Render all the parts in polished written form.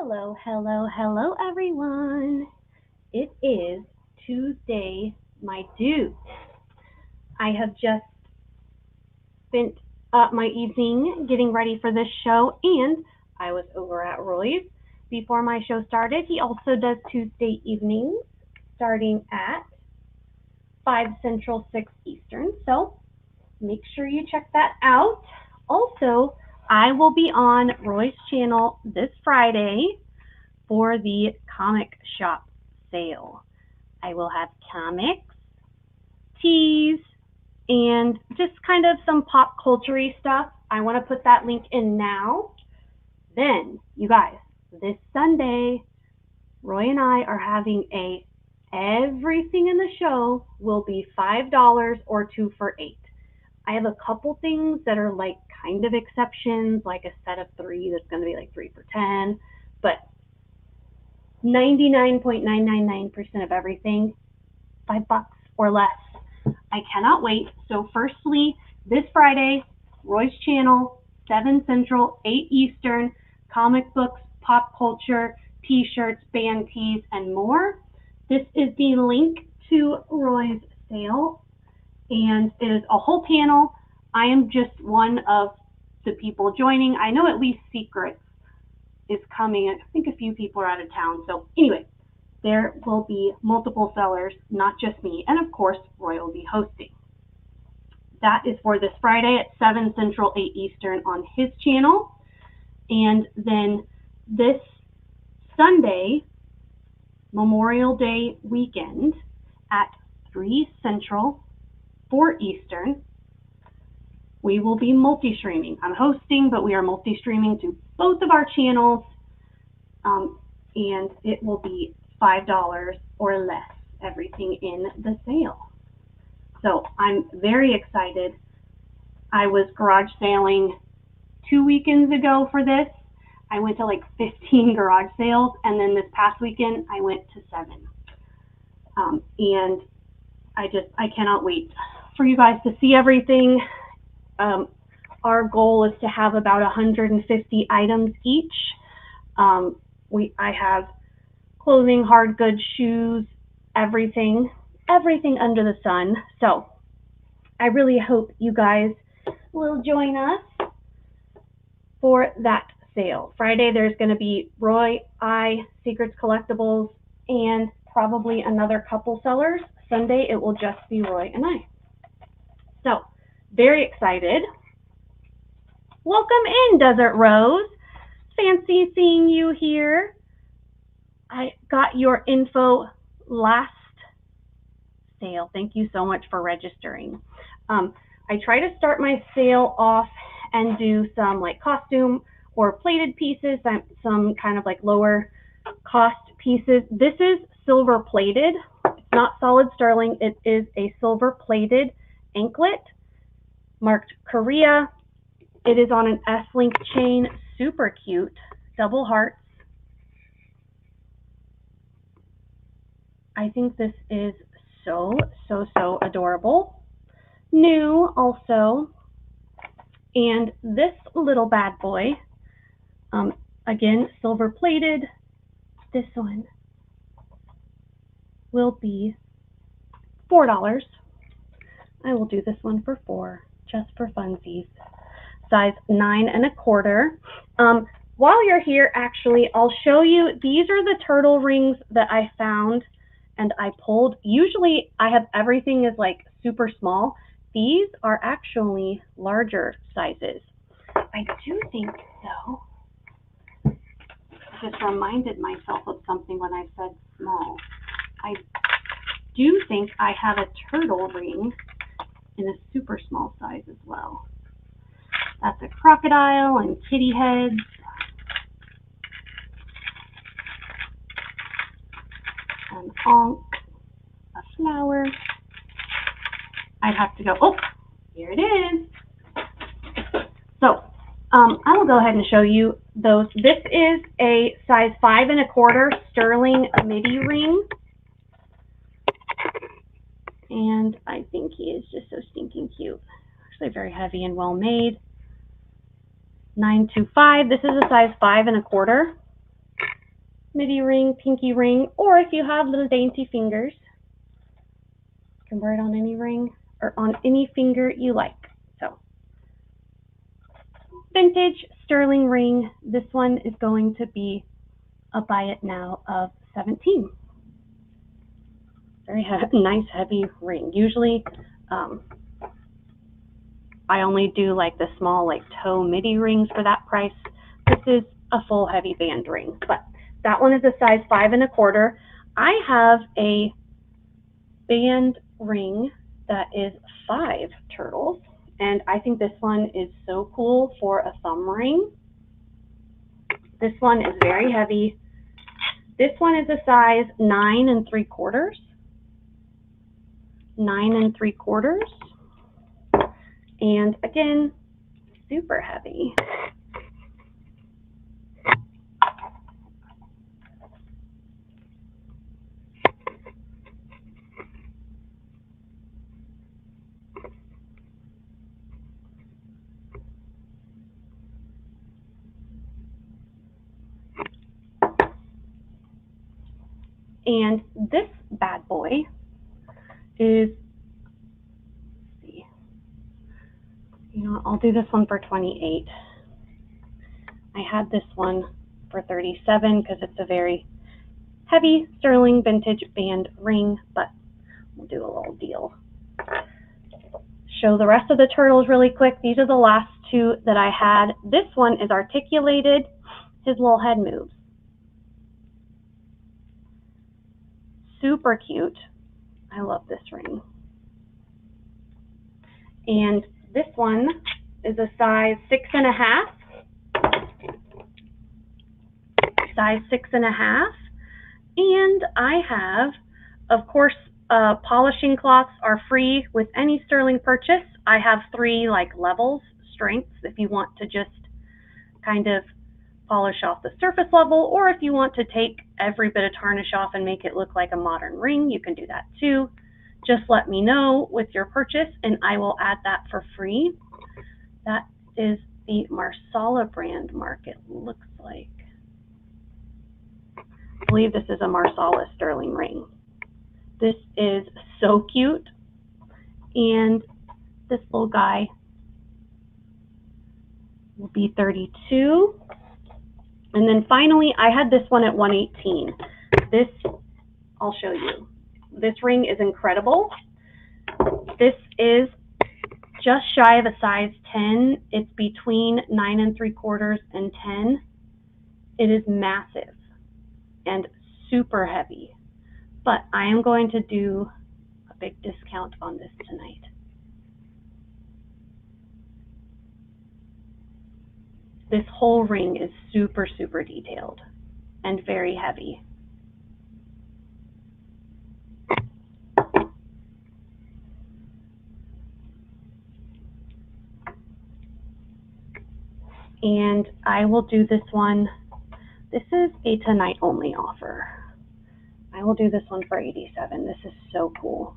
Hello, hello, hello, everyone. It is Tuesday, my dude. I have just spent my evening getting ready for this show, and I was over at Roy's before my show started. He also does Tuesday evenings starting at 5 Central, 6 Eastern. So make sure you check that out. Also, I will be on Roy's channel this Friday for the comic shop sale. I will have comics, teas, and just kind of some pop culture-y stuff. I want to put that link in now. Then, you guys, this Sunday, Roy and I are having everything in the show will be $5 or 2 for $8. I have a couple things that are like kind of exceptions, like a set of 3 that's going to be like 3 for 10, but 99.999% of everything, $5 or less. I cannot wait. So firstly, this Friday, Roy's channel, 7 Central, 8 Eastern, comic books, pop culture, t-shirts, band tees, and more. This is the link to Roy's sale, and it is a whole panel. I am just one of the people joining. I know at least Secrets is coming. I think a few people are out of town. So anyway, there will be multiple sellers, not just me. And of course, Roy will be hosting. That is for this Friday at 7 Central, 8 Eastern on his channel. And then this Sunday, Memorial Day weekend at 3 Central, 4 Eastern, we will be multi-streaming. I'm hosting, but we are multi-streaming to both of our channels, and it will be $5 or less, everything in the sale. So I'm very excited. I was garage sailing 2 weekends ago for this. I went to like 15 garage sales, and then this past weekend I went to 7. And I cannot wait for you guys to see everything. Our goal is to have about 150 items each. I have clothing, hard goods, shoes, everything under the sun. So I really hope you guys will join us for that sale. Friday there's going to be Roy, Secrets Collectibles, and probably another couple sellers. Sunday it will just be Roy and I. So very excited. Welcome in, Desert Rose. Fancy seeing you here. I got your info last sale. Thank you so much for registering. I try to start my sale off and do some like costume or plated pieces, some kind of like lower cost pieces. This is silver plated. It's not solid sterling. It is a silver plated anklet marked Korea. It is on an S-link chain, super cute, double hearts. I think this is so adorable. New also. And this little bad boy, again, silver plated. This one will be $4. I will do this one for $4, just for funsies. Size 9 1/4. While you're here, actually, I'll show you. These are the turtle rings that I found and I pulled. Usually I have everything is like super small. These are actually larger sizes. I do think, though, I just reminded myself of something when I said small. I do think I have a turtle ring in a super small size as well. That's a crocodile and kitty heads. An ankh, a flower. I'd have to go, oh, here it is. So I will go ahead and show you those. This is a size 5 1/4 sterling midi ring. And I think he is just so stinking cute. Actually very heavy and well made. 925. This is a size 5 1/4. midi ring, pinky ring, or if you have little dainty fingers, you can wear it on any ring or on any finger you like. So, vintage sterling ring. This one is going to be a buy it now of $17. Very nice heavy ring. Usually, I only do like the small like toe midi rings for that price. This is a full heavy band ring, but that one is a size 5 1/4. I have a band ring that is 5 turtles, and I think this one is so cool for a thumb ring. This one is very heavy. This one is a size 9 3/4. 9 3/4. And again, super heavy. And this bad boy is, let's see, you know, I'll do this one for 28. I had this one for 37 because it's a very heavy sterling vintage band ring, but we'll do a little deal. Show the rest of the turtles really quick. These are the last 2 that I had. This one is articulated. His little head moves. Super cute. I love this ring. And this one is a size 6 1/2. Size 6 1/2. And I have, of course, polishing cloths are free with any sterling purchase. I have 3 like levels, strengths, if you want to just kind of polish off the surface level, or if you want to take every bit of tarnish off and make it look like a modern ring, you can do that too. Just let me know with your purchase and I will add that for free. That is the Marsala brand mark, it looks like. I believe this is a Marsala sterling ring. This is so cute. And this little guy will be 32. And then finally, I had this one at 118. This, I'll show you. This ring is incredible. This is just shy of a size 10. It's between 9 3/4 and 10. It is massive and super heavy, but I am going to do a big discount on this tonight. This whole ring is super, super detailed and very heavy. And I will do this one. This is a tonight only offer. I will do this one for 87. This is so cool.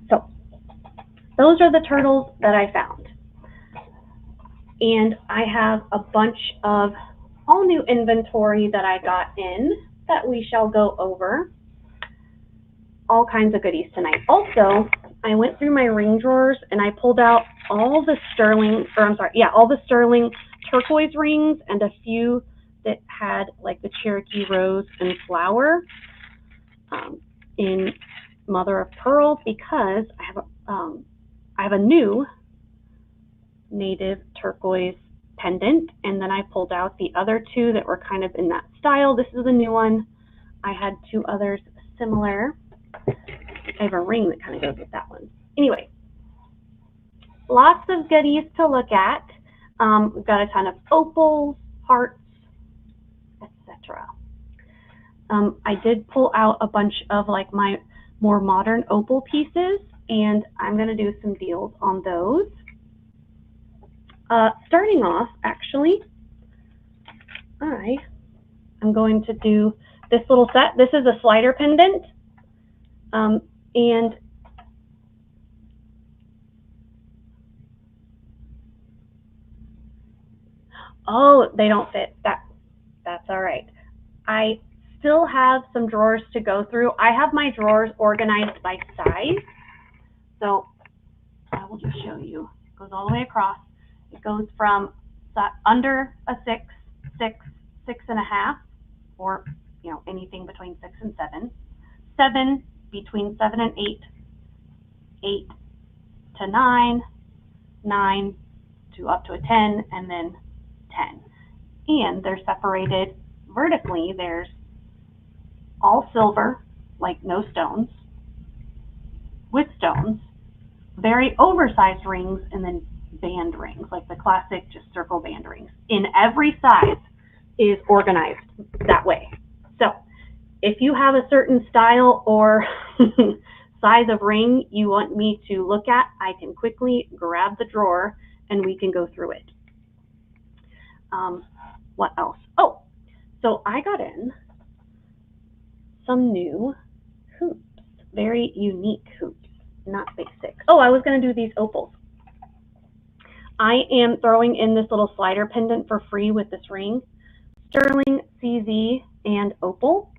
So those are the turtles that I found. And I have a bunch of all new inventory that I got in that we shall go over. All kinds of goodies tonight. Also, I went through my ring drawers and I pulled out all the sterling, all the sterling turquoise rings and a few that had like the Cherokee rose and flower in mother of pearl, because I have a new native turquoise pendant, and then I pulled out the other 2 that were kind of in that style. This is the new one. I had 2 others similar. I have a ring that kind of goes with that one. Anyway, lots of goodies to look at. We've got a ton of opals, hearts, etc. I did pull out a bunch of like my more modern opal pieces, and I'm going to do some deals on those. Starting off, actually, I am going to do this little set. This is a slider pendant, and Oh, they don't fit. That's all right. I still have some drawers to go through. I have my drawers organized by size. So I will just show you. It goes all the way across. It goes from under a 6, 6, 6.5, or anything between 6 and 7. 7 between 7 and 8. 8 to 9. 9 to up to a 10, and then 10. And they're separated vertically. There's all silver, like no stones, with stones, very oversized rings, and then band rings, like the classic just circle band rings. In every size is organized that way. So if you have a certain style or size of ring you want me to look at, I can quickly grab the drawer and we can go through it. What else? Oh, so I got in some new hoops, very unique hoops, not basic. Oh, I was going to do these opals. I am throwing in this little slider pendant for free with this ring. Sterling, CZ, and opal.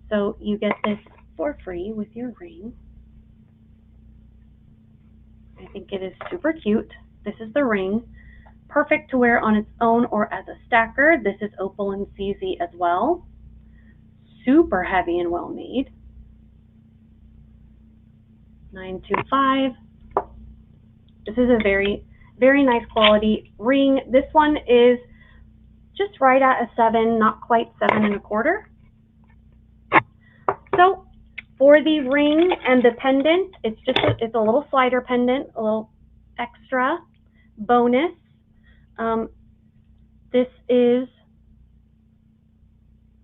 So you get this for free with your ring. I think it is super cute. This is the ring. Perfect to wear on its own or as a stacker. This is opal and CZ as well. Super heavy and well made. 925. This is a very, very nice quality ring. This one is just right at a 7, not quite 7 1/4. So for the ring and the pendant, it's a little slider pendant, a little extra bonus.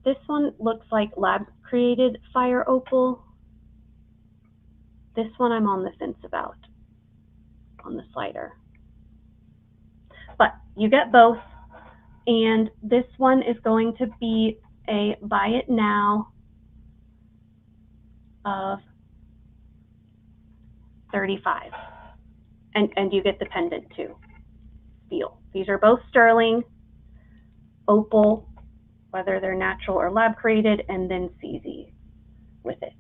This one looks like lab created fire opal. This one I'm on the fence about on the slider. But you get both, and this one is going to be a buy it now of $35. And you get the pendant too. Steel. These are both sterling, opal, whether they're natural or lab created, and then CZ with it.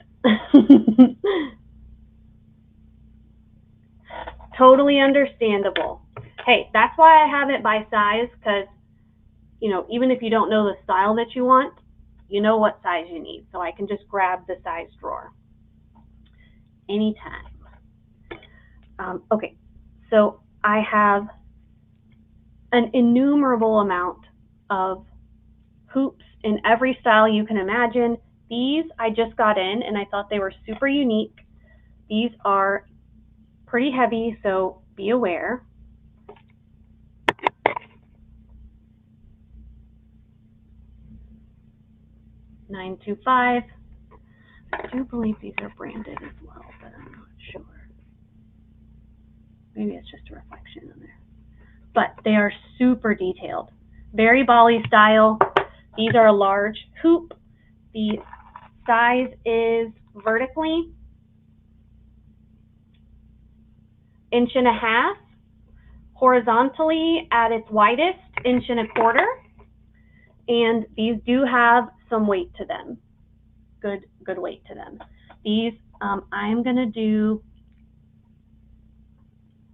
Totally understandable. Hey, that's why I have it by size, because even if you don't know the style that you want, you know what size you need. So I can just grab the size drawer anytime. Okay, so I have an innumerable amount of hoops in every style you can imagine. These I just got in and I thought they were super unique. These are pretty heavy, so be aware. $925. I do believe these are branded as well, but I'm not sure. Maybe it's just a reflection on there. But they are super detailed. Very Bali style. These are a large hoop. The size is vertically 1.5 inches. Horizontally at its widest, 1.25 inches. And these do have some weight to them. Good weight to them. These, I'm gonna do,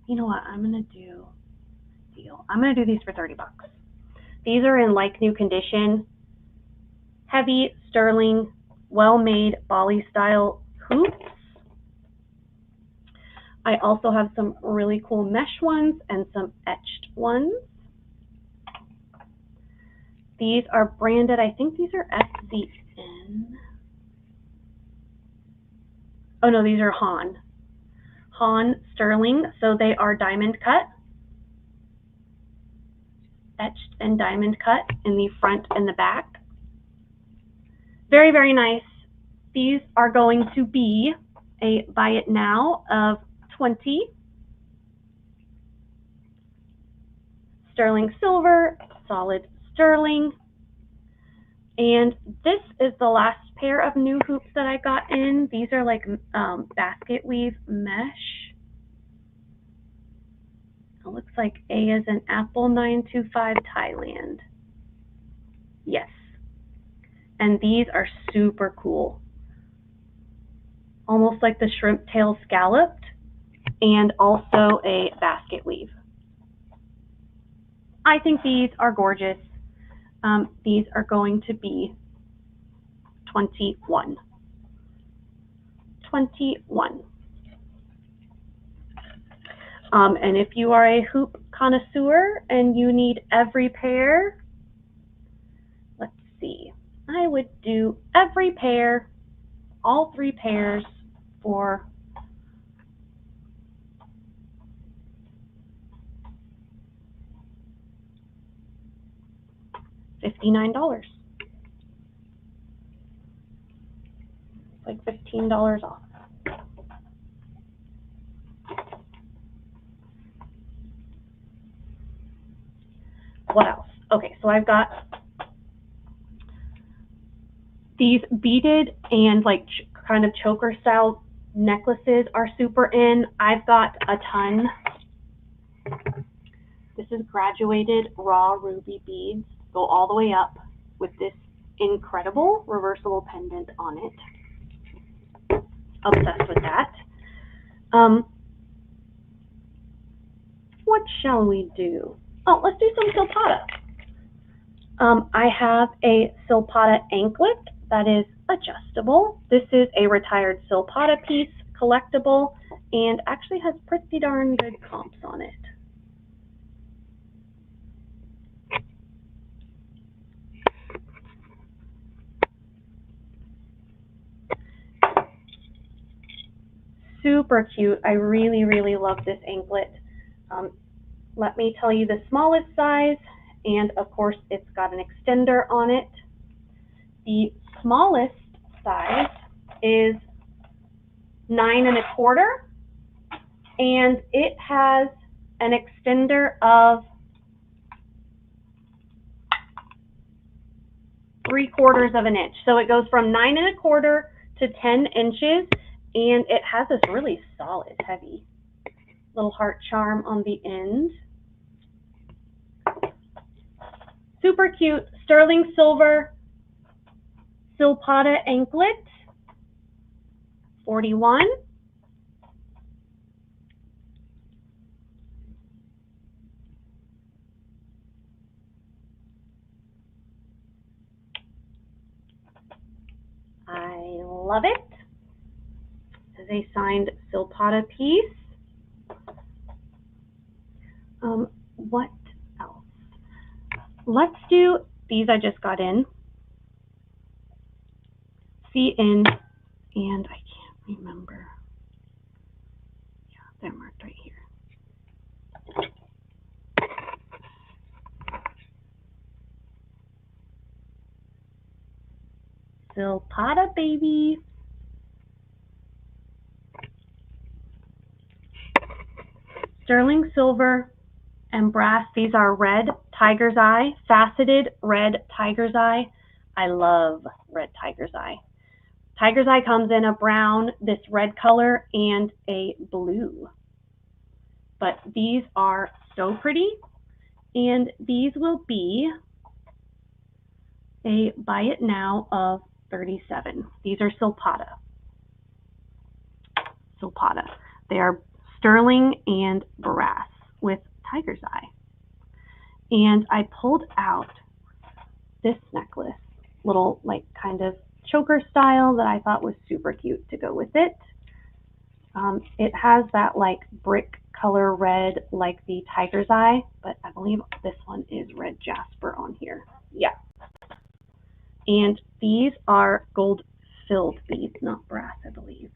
you know what, I'm gonna do these for $30. These are in like new condition. Heavy, sterling, well-made Bali style hoops. I also have some really cool mesh ones and some etched ones. These are branded, I think these are SZN. Oh no, these are Han sterling, so they are diamond cut. Etched and diamond cut in the front and the back. Very, very nice. These are going to be a buy it now of $20. Sterling silver, solid sterling. And this is the last pair of new hoops that I got in. These are like basket weave mesh. It looks like A as in Apple 925 Thailand. Yes. And these are super cool. Almost like the shrimp tail scalloped, and also a basket weave. I think these are gorgeous. These are going to be 21. 21. And if you are a hoop connoisseur and you need every pair, let's see, I would do every pair, all 3 pairs for $59. It's like $15 off. What else? Okay, so I've got these beaded and like kind of choker style necklaces are super in. I've got a ton. This is graduated raw ruby beads. Go all the way up with this incredible reversible pendant on it. Obsessed with that. What shall we do? Oh, let's do some silpata. I have a silpata anklet that is adjustable. This is a retired silpata piece, collectible, and actually has pretty darn good comps on it. Super cute. I really, really love this anklet. Let me tell you the smallest size, and of course it's got an extender on it. The smallest size is 9 1/4, and it has an extender of 3/4 of an inch. So it goes from 9 1/4 to 10 inches, and it has this really solid, heavy little heart charm on the end. Super cute, sterling silver silpata anklet, 41. I love it. This is a signed silpata piece. What else? Let's do these. I just got in. See in, and I can't remember. Yeah, they're marked right here. Silpata, baby. Sterling silver and brass. These are red tiger's eye, faceted red tiger's eye. I love red tiger's eye. Tiger's eye comes in a brown, this red color, and a blue. But these are so pretty, and these will be a buy it now of 37. These are silpata. Silpata. They are sterling and brass with tiger's eye. And I pulled out this necklace, little like kind of choker style that I thought was super cute to go with it. It has that like brick color red like the tiger's eye, but I believe this one is red jasper on here. Yeah. And these are gold filled beads, not brass, I believe.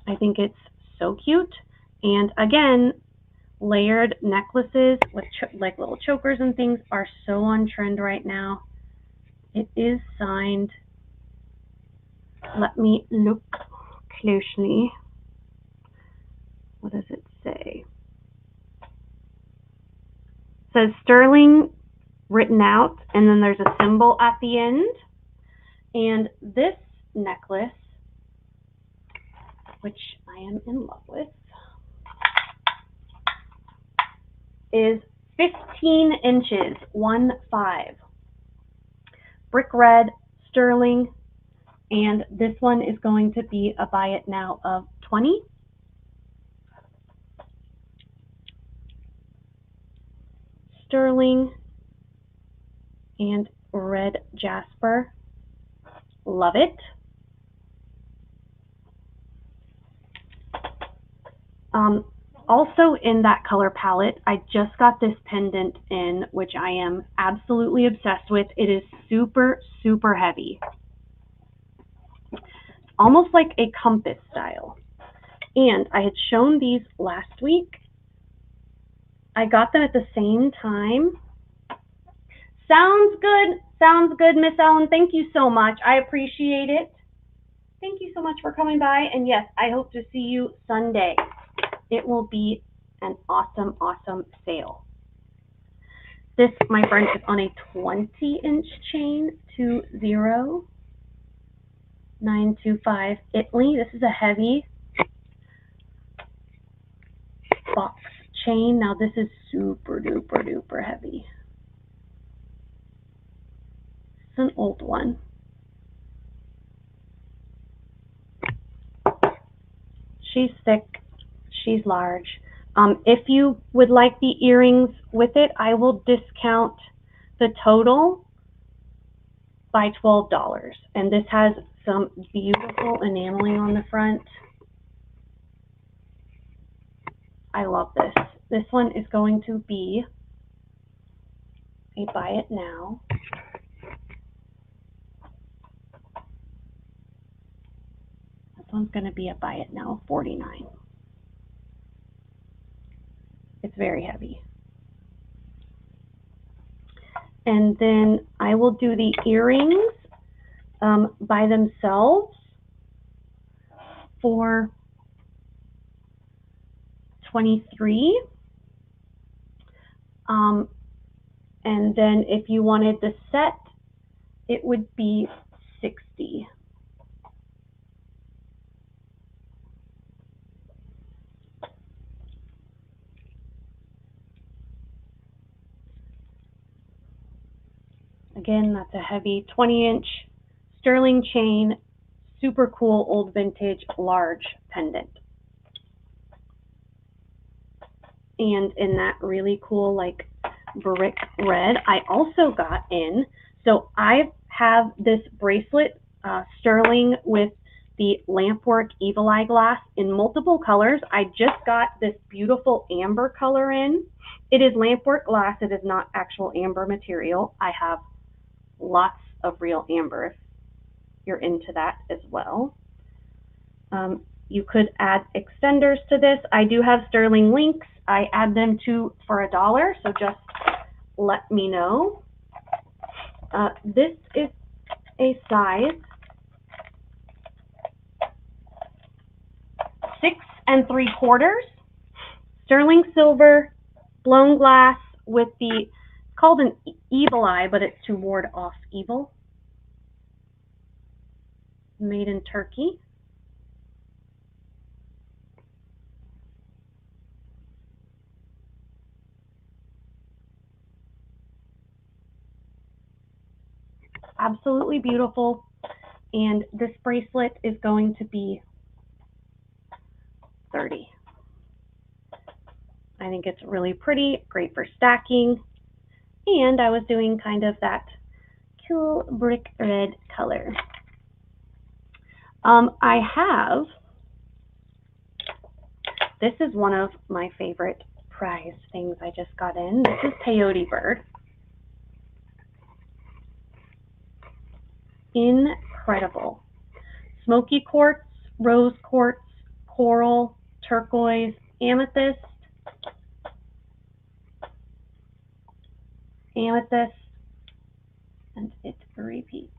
I think it's so cute. And again, layered necklaces with like little chokers and things are so on trend right now. It is signed. Let me look closely. What does it say? It says sterling written out, and then there's a symbol at the end. And this necklace, which I am in love with, is 15 inches, 1-5. Brick red, sterling, and this one is going to be a buy it now of 20. Sterling and red jasper. Love it. Also in that color palette, I just got this pendant in, which I am absolutely obsessed with. It is super, super heavy. Almost like a compass style. And I had shown these last week. I got them at the same time. Sounds good. Sounds good, Miss Ellen. Thank you so much. I appreciate it. Thank you so much for coming by. And yes, I hope to see you Sunday. It will be an awesome, awesome sale. This, my friend, is on a 20-inch chain, 20925 Italy. This is a heavy box chain. Now this is super duper duper heavy. It's an old one. She's thick. She's large. If you would like the earrings with it, I will discount the total by $12. And this has some beautiful enameling on the front. I love this. This one is going to be a buy it now. This one's going to be a buy it now, 49. It's very heavy. And then I will do the earrings by themselves for 23. And then if you wanted the set, it would be 60. Again, that's a heavy 20-inch sterling chain, super cool old vintage large pendant. And in that really cool like brick red, I also got in, so I have this bracelet, sterling with the lampwork evil eye glass in multiple colors. I just got this beautiful amber color in. It is lampwork glass, it is not actual amber material. I have lots of real amber if you're into that as well. You could add extenders to this. I do have sterling links. I add them for $1, so just let me know. This is a size 6 3/4, sterling silver, blown glass with the, it's called an evil eye, but it's to ward off evil. Made in Turkey. Absolutely beautiful. And this bracelet is going to be 30. I think it's really pretty, great for stacking. And I was doing kind of that cool brick red color. I have, this is one of my favorite prize things I just got in. This is Peyote Bird. Incredible. Smoky quartz, rose quartz, coral, turquoise, amethyst, amethyst, and it repeats.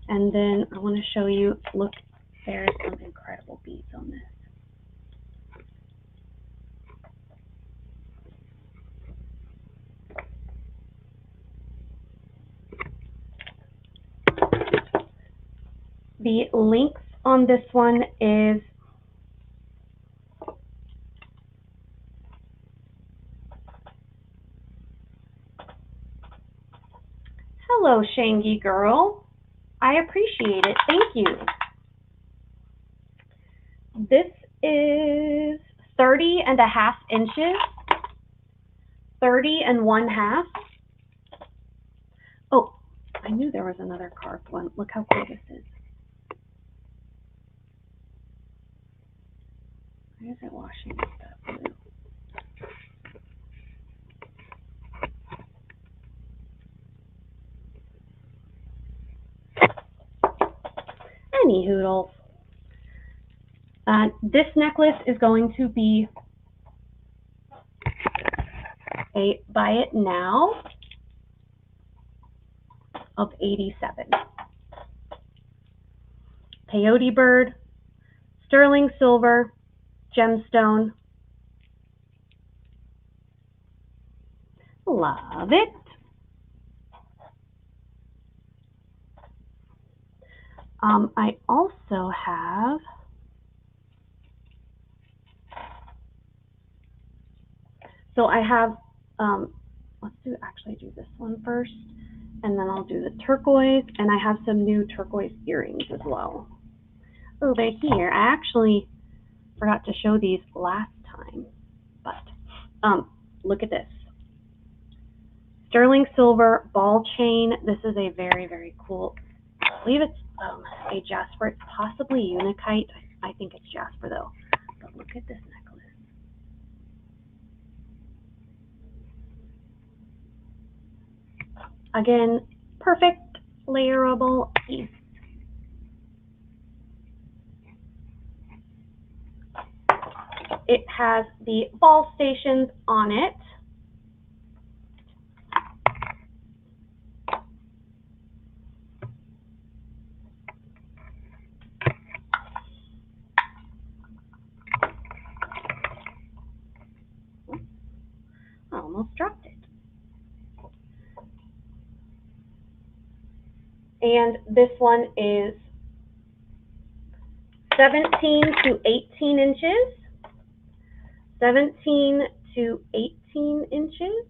And then I want to show you, look, there's some incredible beads on this. The length on this one is Hello, Shangy girl. I appreciate it. Thank you. This is 30.5 inches. 30 1/2. Oh, I knew there was another carved one. Look how cool this is. Why is it washing with that blue? Any hoodles. This necklace is going to be a buy it now of $87. Peyote bird, sterling silver, gemstone. Love it. I also have let's actually do this one first, and then I'll do the turquoise, and I have some new turquoise earrings as well. Over here, I actually forgot to show these last time, but look at this. Sterling silver ball chain. This is a very, very cool, I believe it's a jasper. It's possibly unakite. I think it's jasper though. But look at this necklace. Again, perfect layerable piece. It has the ball stations on it. I almost dropped it. And this one is 17 to 18 inches. 17 to 18 inches.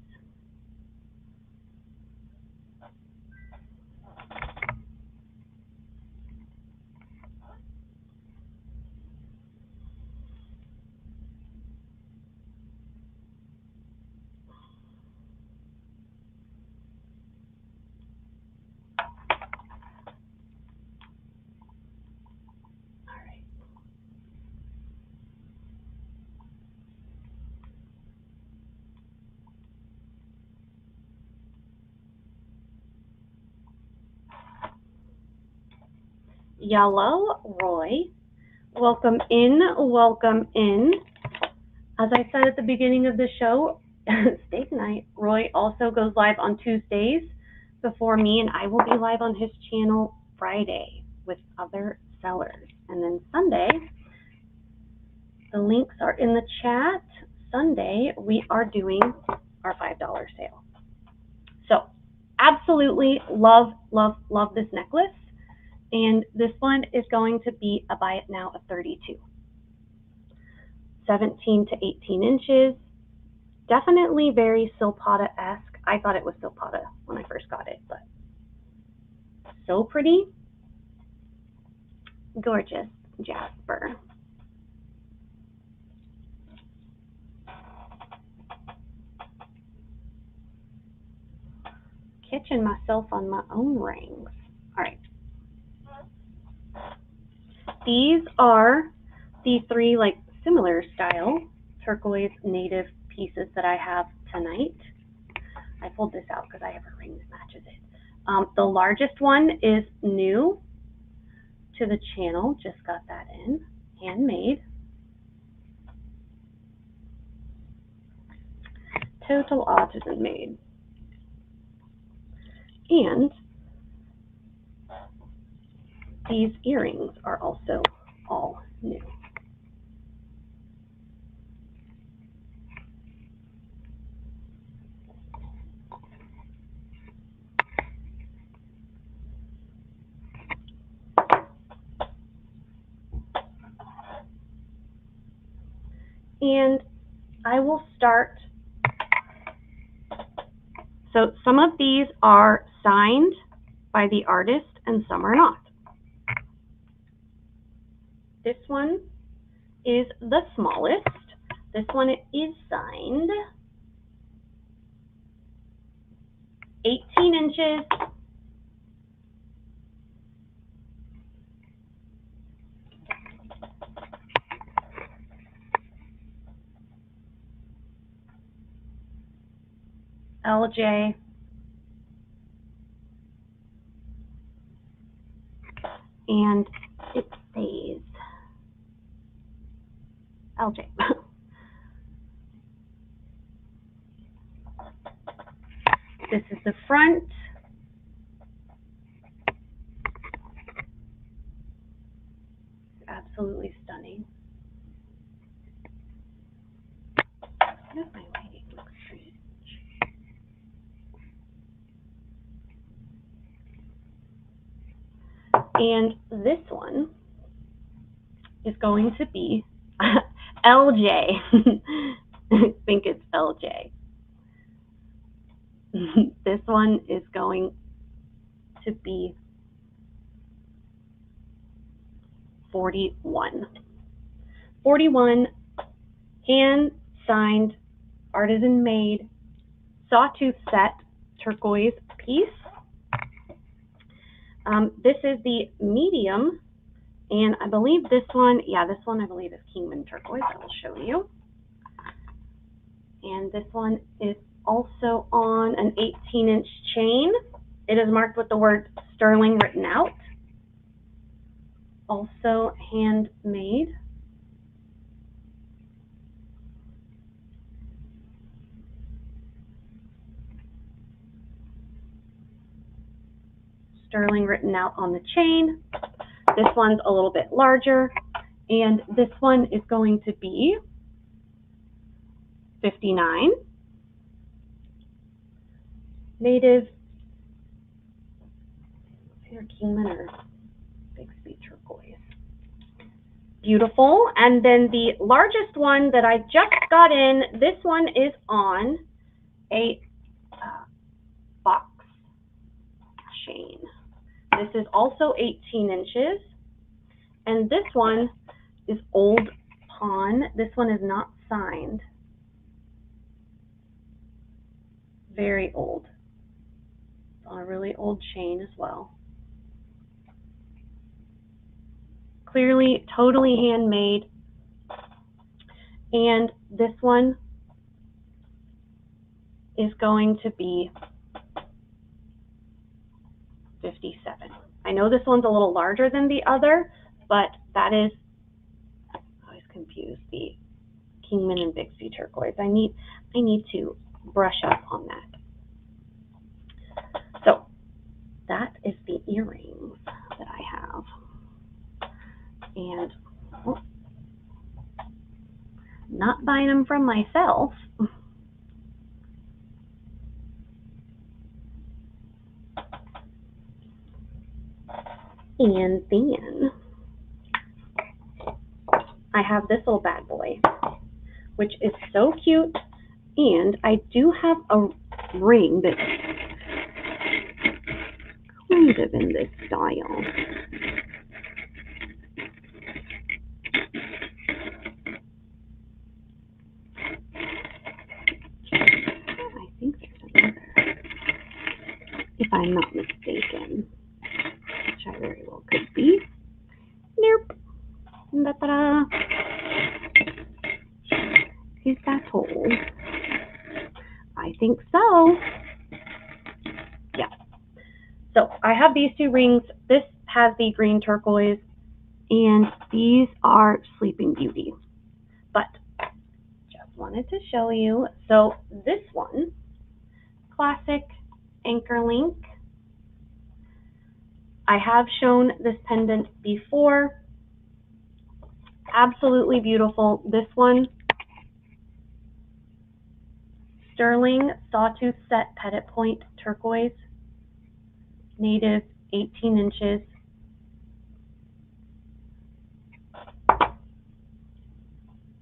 Yellow, Roy. Welcome in, welcome in. As I said at the beginning of the show, steak night, Roy also goes live on Tuesdays before me, and I will be live on his channel Friday with other sellers. And then Sunday, the links are in the chat. Sunday, we are doing our $5 sale. So absolutely love, love, love this necklace. And this one is going to be a buy it now of 32. 17 to 18 inches. Definitely very Silpata-esque. I thought it was Silpata when I first got it, but so pretty. Gorgeous jasper. Catching myself on my own rings. All right. These are the three similar style turquoise native pieces that I have tonight. I pulled this out because I have a ring that matches it. The largest one is new to the channel. Just got that in. Handmade. Total artisan made. And these earrings are also all new. And I will start. So some of these are signed by the artist and some are not. This one is the smallest. This one is signed. 18 inches. LJ. And it says LJ. This is the front. Absolutely stunning. My lighting looks strange. And this one is going to be LJ. I think it's LJ. This one is going to be 41. 41 hand signed, artisan made, sawtooth set turquoise piece. This is the medium, and I believe this one, this one I believe is Kingman turquoise. I will show you. And this one is also on an 18-inch chain. It is marked with the word sterling written out. Also handmade. Sterling written out on the chain. This one's a little bit larger, and this one is going to be 59. Native, either Kingman or Bixby turquoise. Beautiful. And then the largest one that I just got in, this one is on a box chain. This is also 18 inches. And this one is Old Pawn. This one is not signed. Very old. It's on a really old chain as well. Clearly, totally handmade. And this one is going to be 57. I know this one's a little larger than the other, but that is, I was confused, the Kingman and Bixby turquoise. I need to brush up on that. So that is the earrings that I have. And not buying them from myself. And then I have this little bad boy, which is so cute. And I do have a ring that's kind of in this style. I think there's another, if I'm not mistaken, which I very well could be. Nope. Da-da-da. Is that all? I think so. Yeah. So I have these two rings. This has the green turquoise, and these are Sleeping Beauty. But just wanted to show you. So this one, classic anchor link. I have shown this pendant before. Absolutely beautiful. This one, sterling sawtooth set petite point turquoise, native, 18 inches.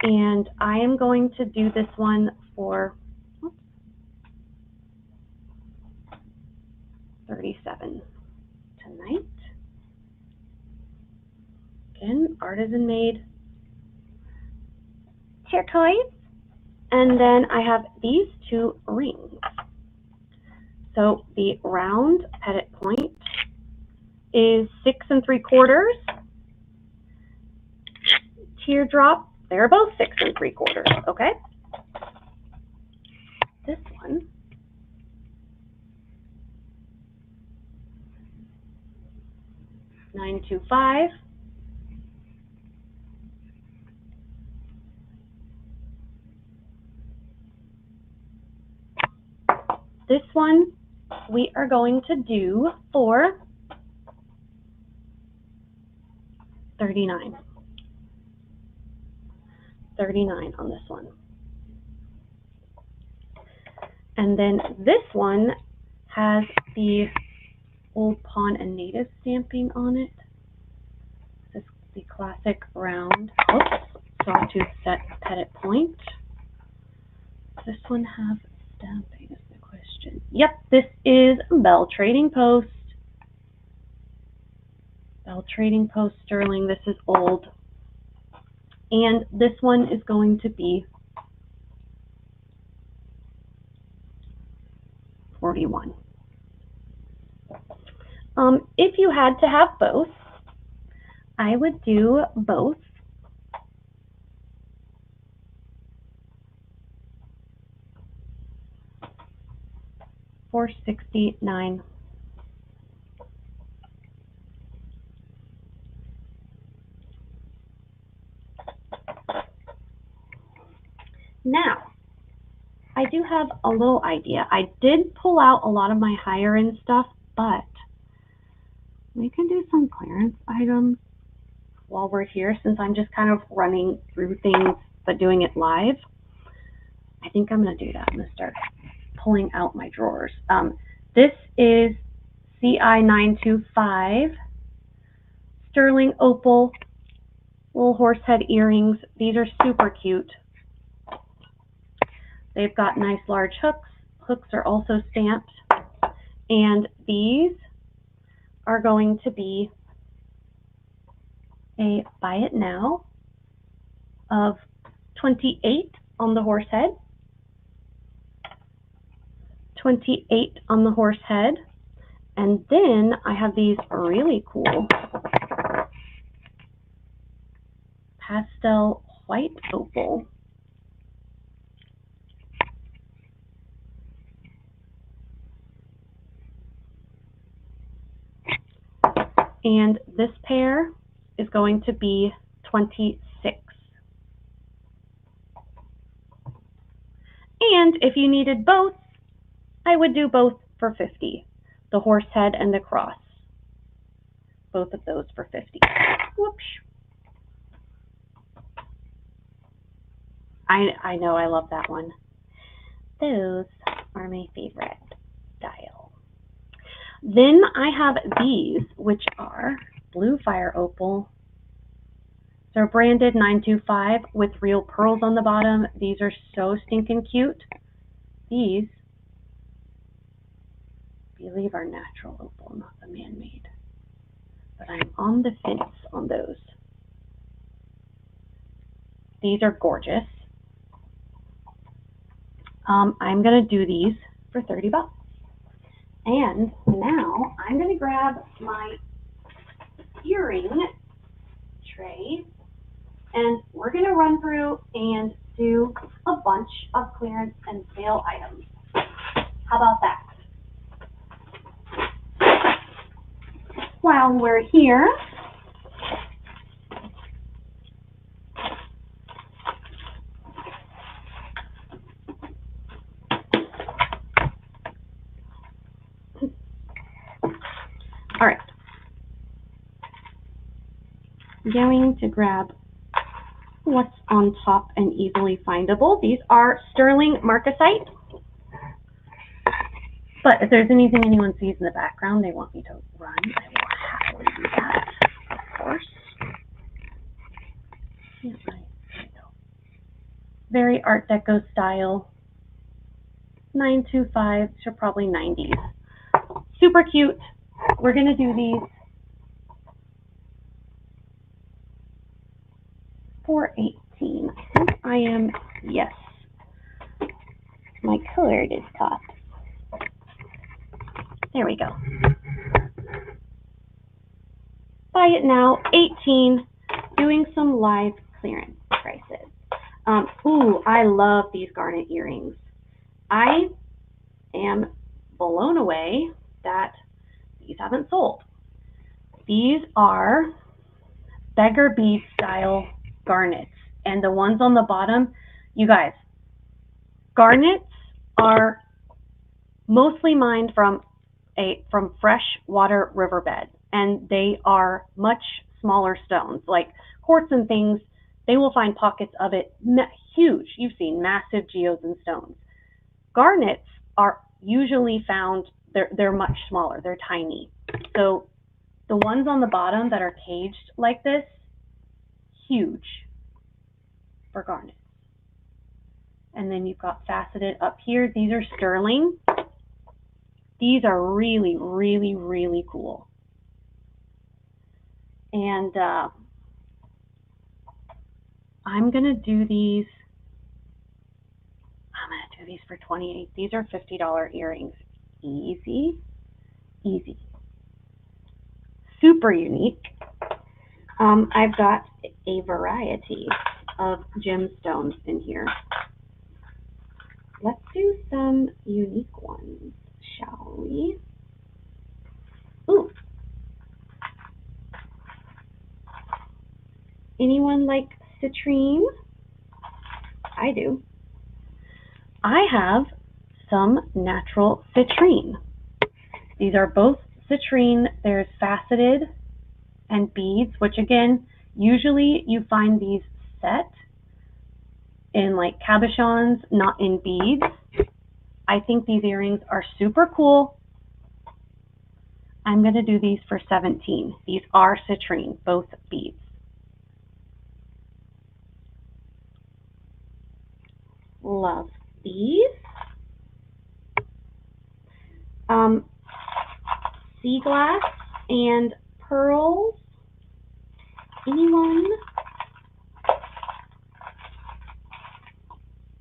And I am going to do this one for $37. again, artisan made turquoise. And then I have these two rings. So the round petite point is 6 3/4. Teardrop, they're both 6 3/4, okay? This one, $9.25. This one we are going to do for $39. $39 on this one. And then this one has the Old Pawn and Native stamping on it. This is the classic round, sawtooth set petite point. Does this one have stamping is the question. Yep, this is Bell Trading Post. Bell Trading Post sterling. This is old. And this one is going to be $41. If you had to have both, I would do both for $69. Now, I do have a little idea. I did pull out a lot of my higher end stuff, but we can do some clearance items while we're here, since I'm just kind of running through things but doing it live. I think I'm going to do that. I'm going to start pulling out my drawers. This is CI 925 sterling opal little horse head earrings. These are super cute. They've got nice large hooks. Hooks are also stamped. And these are going to be a buy it now of $28 on the horse head. $28 on the horse head. And then I have these really cool pastel white opal. And this pair is going to be $26. And if you needed both, I would do both for $50. The horse head and the cross. Both of those for $50. Whoops. I know, I love that one. Those are my favorite style. Then I have these, which are Blue Fire Opal. They're branded 925 with real pearls on the bottom. These are so stinking cute. These, I believe, are natural opal, not the man-made. But I'm on the fence on those. These are gorgeous. I'm going to do these for $30. And now I'm going to grab my earring tray, and we're going to run through and do a bunch of clearance and sale items. How about that? While we're here, all right, I'm going to grab what's on top and easily findable. These are sterling marcasite. But if there's anything anyone sees in the background they want me to run, I will happily do that, of course. Very Art Deco style. 925, so probably 90s. Super cute. We're going to do these 418. I think I am, yes. My colored is top. There we go. Buy it now, 18, doing some live clearance prices. Ooh, I love these garnet earrings. I am blown away that these haven't sold. These are beggar bead style garnets, and the ones on the bottom, you guys, garnets are mostly mined from freshwater riverbed, and they are much smaller stones like quartz and things. They will find pockets of it huge. You've seen massive geodes and stones. Garnets are usually found, they're much smaller, they're tiny. So the ones on the bottom that are caged like this, huge for garnets. And then you've got faceted up here. These are sterling. These are really, really, really cool. And I'm gonna do these for 28. These are $50 earrings. Easy, easy. Super unique. I've got a variety of gemstones in here. Let's do some unique ones, shall we? Ooh. Anyone like citrine? I do. I have some natural citrine. These are both citrine. There's faceted and beads, which again, usually you find these set in like cabochons, not in beads. I think these earrings are super cool. I'm going to do these for 17. These are citrine, both beads. Love these. Sea glass and pearls. Anyone?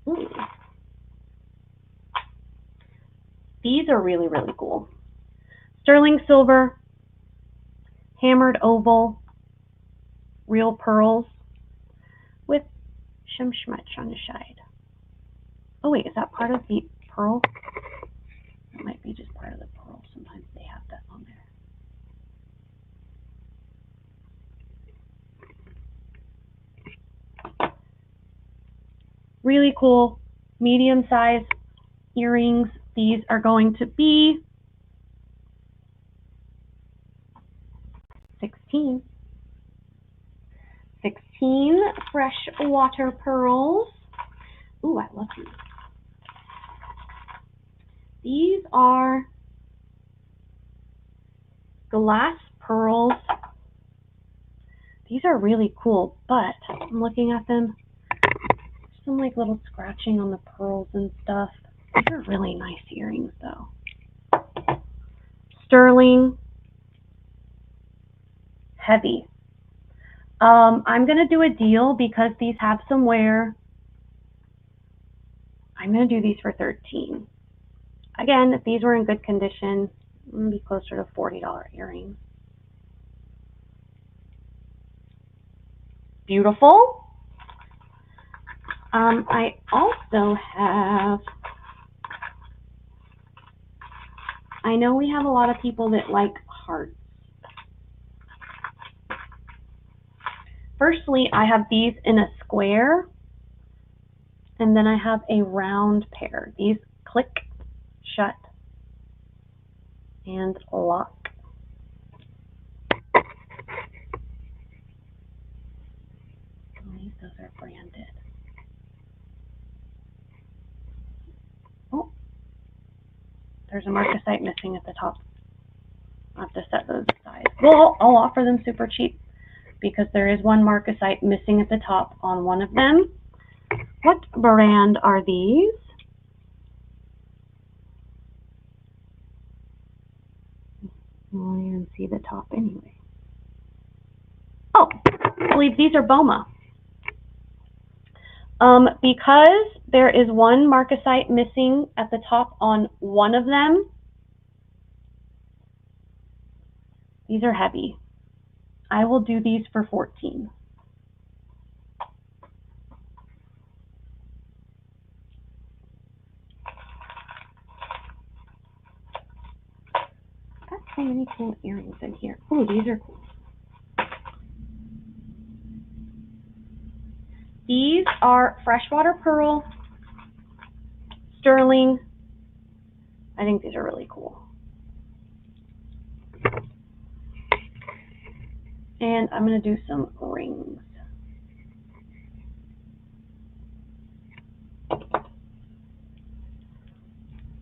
Ooh. These are really, really cool. Sterling silver, hammered oval, real pearls with some schmutz on the side. Oh wait, is that part of the pearl? It might be just part of the pearl. Sometimes they have that on there. Really cool, medium size earrings. These are going to be 16. 16 freshwater pearls. Ooh, I love these. These are glass pearls. These are really cool, but I'm looking at them. Some like little scratching on the pearls and stuff. These are really nice earrings though. Sterling. Heavy. I'm going to do a deal because these have some wear. I'm going to do these for 13. Again, if these were in good condition, I'm going to be closer to $40 earrings. Beautiful. I also have, I know we have a lot of people that like hearts. Firstly, I have these in a square, and then I have a round pair. These click, shut, and lock. Those are branded. Oh, there's a marcasite missing at the top. I'll have to set those aside. Well, I'll offer them super cheap because there is one marcasite missing at the top on one of them. What brand are these? You won't even see the top anyway. Oh, I believe these are Boma. Because there is one marcasite missing at the top on one of them, these are heavy. I will do these for 14. Got so many cool earrings in here. Oh, these are cool. These are freshwater pearl, sterling. I think these are really cool. And I'm going to do some rings.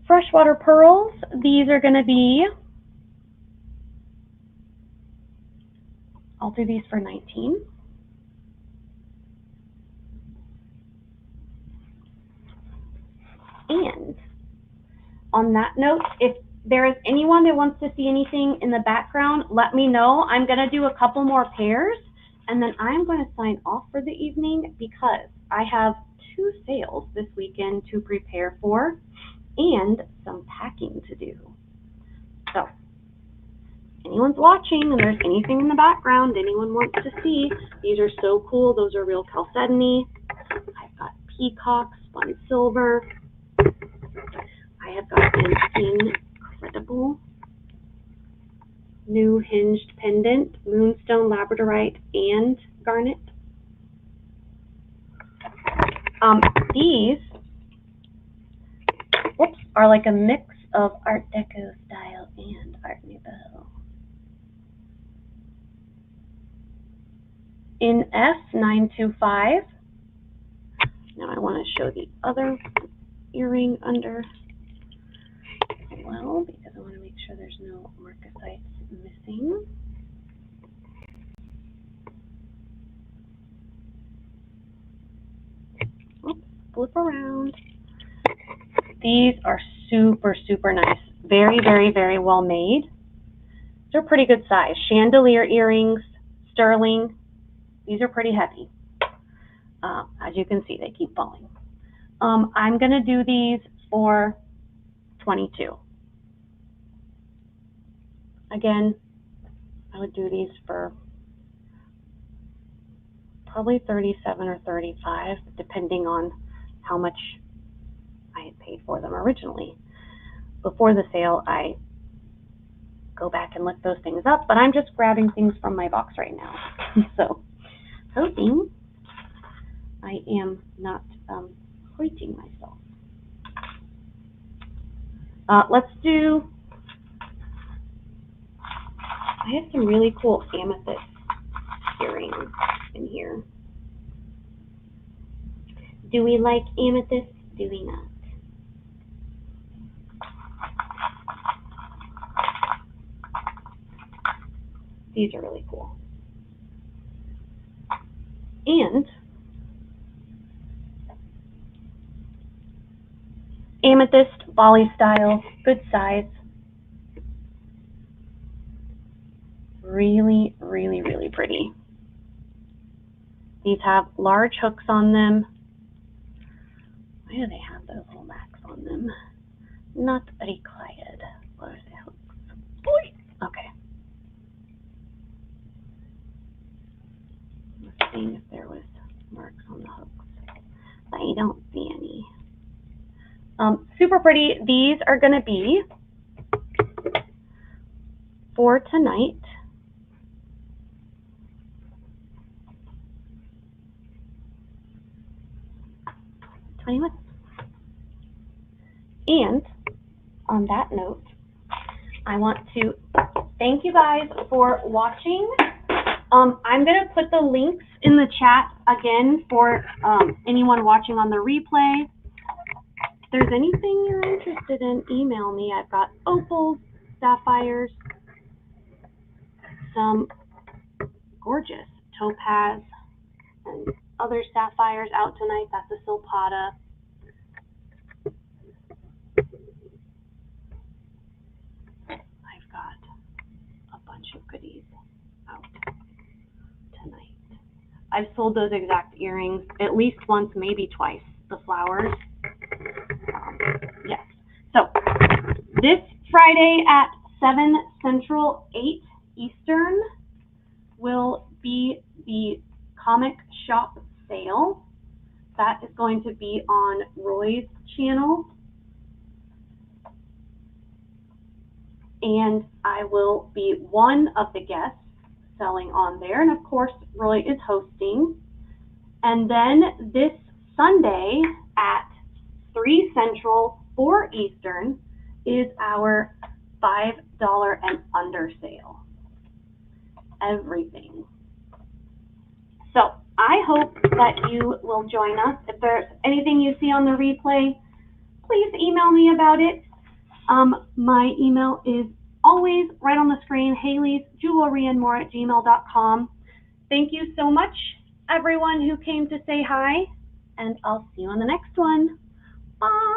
Freshwater pearls, these are going to be, I'll do these for 19. And on that note, if there is anyone that wants to see anything in the background, let me know. I'm going to do a couple more pairs, and then I'm going to sign off for the evening because I have 2 sales this weekend to prepare for and some packing to do. So, anyone's watching and there's anything in the background anyone wants to see, these are so cool. Those are real chalcedony. I've got peacocks, spun silver. I have got an incredible new hinged pendant, moonstone, labradorite, and garnet. These are like a mix of Art Deco style and Art Nouveau. In S925. Now I want to show the other earring under as well because I want to make sure there's no marcasites missing. Oops, flip around. These are super, super nice. Very, very, very well made. They're pretty good size. Chandelier earrings, sterling. These are pretty heavy. As you can see, they keep falling. I'm going to do these for 22. Again, I would do these for probably 37 or 35, depending on how much I had paid for them originally. Before the sale, I go back and look those things up, but I'm just grabbing things from my box right now. So, hoping I am not hurting myself. Let's do, I have some really cool amethyst earrings in here. Do we like amethyst? Do we not? These are really cool. And amethyst, Bali style, good size. Really, really, really pretty. These have large hooks on them. Why do they have those little backs on them? Not required. What are the hooks? Okay. Let's see if there was marks on the hooks. I don't see any. Super pretty. These are going to be for tonight. $21. And on that note, I want to thank you guys for watching. I'm going to put the links in the chat again for anyone watching on the replay. If there's anything you're interested in, email me. I've got opals, sapphires, some gorgeous topaz, and other sapphires out tonight. That's a silpata. I've got a bunch of goodies out tonight. I've sold those exact earrings at least once, maybe twice, the flowers. Yes. So this Friday at 7 Central, 8 Eastern will be the comic shop sale. That is going to be on Roy's channel. And I will be one of the guests selling on there. And of course, Roy is hosting. And then this Sunday at 3 Central, 4 Eastern is our $5 and under sale. Everything. So I hope that you will join us. If there's anything you see on the replay, please email me about it. My email is always right on the screen, haliesjewelryandmore@gmail.com. Thank you so much, everyone who came to say hi, and I'll see you on the next one. Bye.